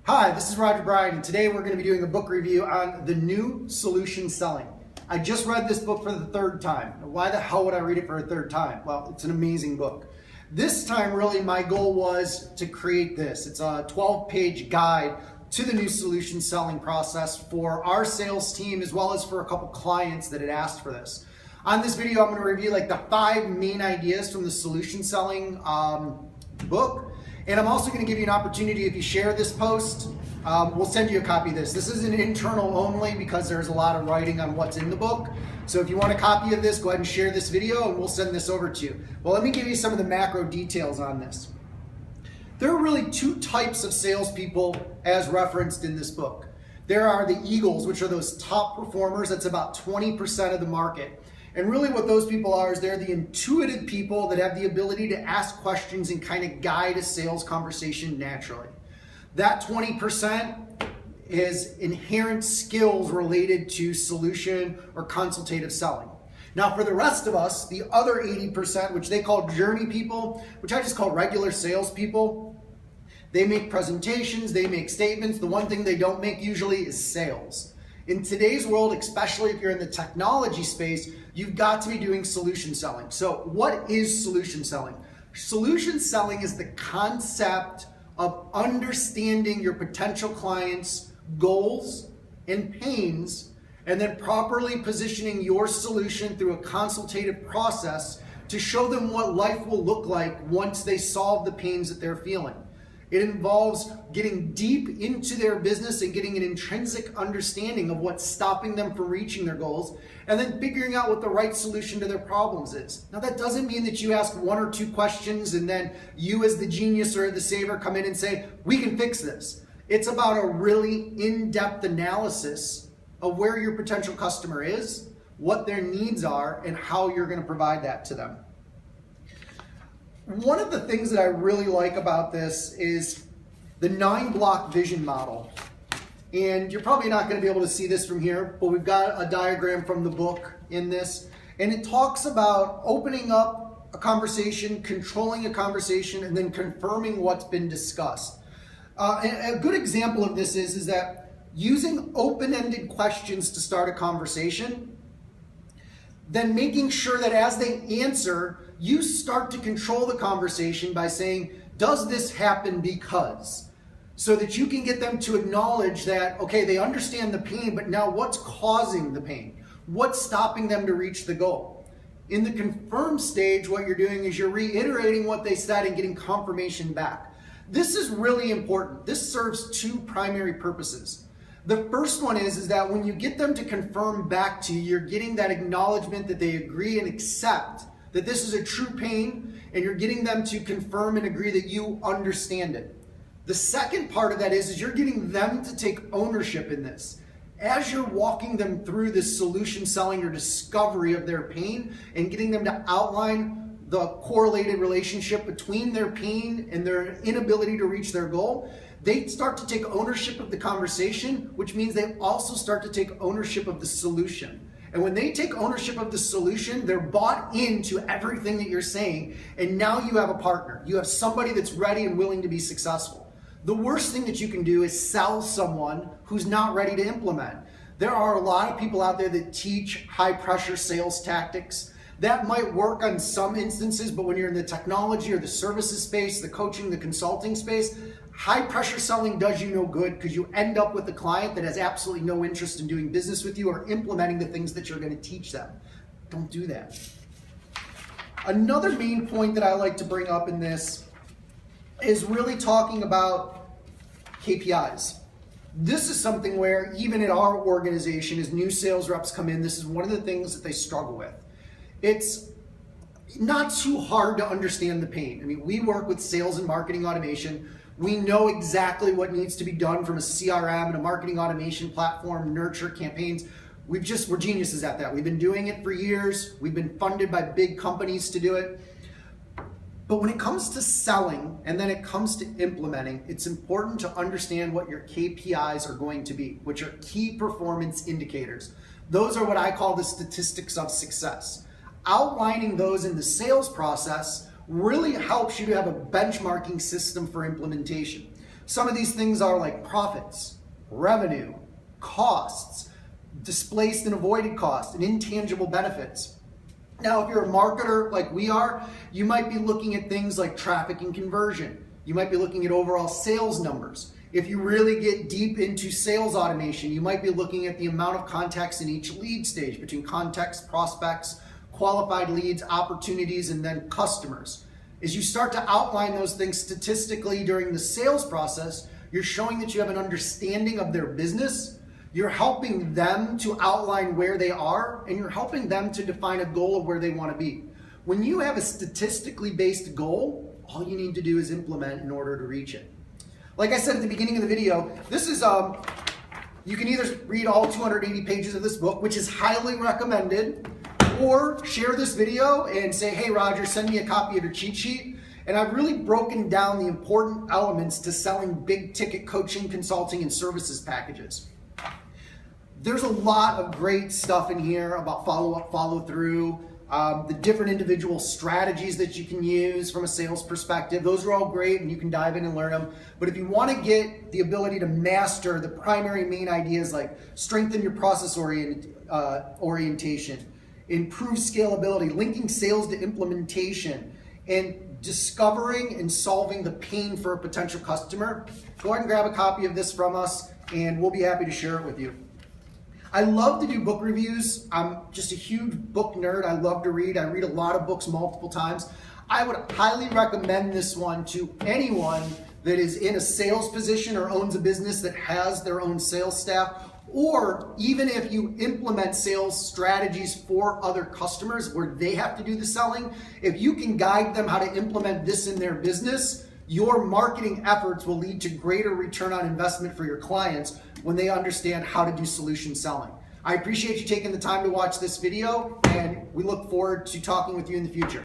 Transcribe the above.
Hi, this is Roger Bryan, and today we're going to be doing a book review on the new solution selling. I just read this book for the third time. Why the hell would I read it for a third time? Well, it's an amazing book. This time, really, my goal was to create this. It's a 12-page guide to the new solution selling process for our sales team, as well as for a couple clients that had asked for this. On this video, I'm going to review the 5 main ideas from the solution selling book. And I'm also going to give you an opportunity, if you share this post, we'll send you a copy of this. This is an internal only because there's a lot of writing on what's in the book. So if you want a copy of this, go ahead and share this video and we'll send this over to you. Well, let me give you some of the macro details on this. There are really 2 types of salespeople as referenced in this book. There are the Eagles, which are those top performers. That's about 20% of the market. And really what those people are is they're the intuitive people that have the ability to ask questions and kind of guide a sales conversation naturally. That 20% is inherent skills related to solution or consultative selling. Now for the rest of us, the other 80%, which they call journey people, which I just call regular salespeople, they make presentations, they make statements. The one thing they don't make usually is sales. In today's world, especially if you're in the technology space, you've got to be doing solution selling. So what is solution selling? Solution selling is the concept of understanding your potential clients' goals and pains, and then properly positioning your solution through a consultative process to show them what life will look like once they solve the pains that they're feeling. It involves getting deep into their business and getting an intrinsic understanding of what's stopping them from reaching their goals, and then figuring out what the right solution to their problems is. Now that doesn't mean that you ask 1 or 2 questions and then you as the genius or the saver come in and say, we can fix this. It's about a really in-depth analysis of where your potential customer is, what their needs are, and how you're going to provide that to them. One of the things that I really like about this is the 9-block vision model. And you're probably not going to be able to see this from here, but we've got a diagram from the book in this. And it talks about opening up a conversation, controlling a conversation, and then confirming what's been discussed. And a good example of this is that using open-ended questions to start a conversation, then making sure that as they answer, you start to control the conversation by saying, does this happen because? So that you can get them to acknowledge that, okay, they understand the pain, but now what's causing the pain? What's stopping them to reach the goal? In the confirm stage, what you're doing is you're reiterating what they said and getting confirmation back. This is really important. This serves 2 primary purposes. The first one is that when you get them to confirm back to you, you're getting that acknowledgement that they agree and accept that this is a true pain, and you're getting them to confirm and agree that you understand it. The second part of that is you're getting them to take ownership in this. As you're walking them through this solution selling or discovery of their pain and getting them to outline the correlated relationship between their pain and their inability to reach their goal, they start to take ownership of the conversation, which means they also start to take ownership of the solution. And when they take ownership of the solution, they're bought into everything that you're saying, and now you have a partner. You have somebody that's ready and willing to be successful. The worst thing that you can do is sell someone who's not ready to implement. There are a lot of people out there that teach high-pressure sales tactics. That might work on some instances, but when you're in the technology or the services space, the coaching, the consulting space, high-pressure selling does you no good because you end up with a client that has absolutely no interest in doing business with you or implementing the things that you're going to teach them. Don't do that. Another main point that I like to bring up in this is really talking about KPIs. This is something where even in our organization, as new sales reps come in, this is one of the things that they struggle with. It's not too hard to understand the pain. I mean, we work with sales and marketing automation. We know exactly what needs to be done from a CRM and a marketing automation platform, nurture campaigns. We're geniuses at that. We've been doing it for years. We've been funded by big companies to do it. But when it comes to selling and then it comes to implementing, it's important to understand what your KPIs are going to be, which are key performance indicators. Those are what I call the statistics of success. Outlining those in the sales process really helps you to have a benchmarking system for implementation. Some of these things are like profits, revenue, costs, displaced and avoided costs, and intangible benefits. Now, if you're a marketer like we are, you might be looking at things like traffic and conversion. You might be looking at overall sales numbers. If you really get deep into sales automation, you might be looking at the amount of contacts in each lead stage between contacts, prospects, qualified leads, opportunities, and then customers. As you start to outline those things statistically during the sales process, you're showing that you have an understanding of their business. You're helping them to outline where they are, and you're helping them to define a goal of where they want to be. When you have a statistically based goal, all you need to do is implement in order to reach it. Like I said at the beginning of the video, this is, you can either read all 280 pages of this book, which is highly recommended, or share this video and say, hey Roger, send me a copy of your cheat sheet. And I've really broken down the important elements to selling big ticket coaching, consulting, and services packages. There's a lot of great stuff in here about follow-up, follow-through, the different individual strategies that you can use from a sales perspective. Those are all great and you can dive in and learn them. But if you want to get the ability to master the primary main ideas like strengthen your process orientation, improve scalability, linking sales to implementation, and discovering and solving the pain for a potential customer, go ahead and grab a copy of this from us and we'll be happy to share it with you. I love to do book reviews. I'm just a huge book nerd. I love to read. I read a lot of books multiple times. I would highly recommend this one to anyone that is in a sales position or owns a business that has their own sales staff, or even if you implement sales strategies for other customers where they have to do the selling, if you can guide them how to implement this in their business, your marketing efforts will lead to greater return on investment for your clients when they understand how to do solution selling. I appreciate you taking the time to watch this video, and we look forward to talking with you in the future.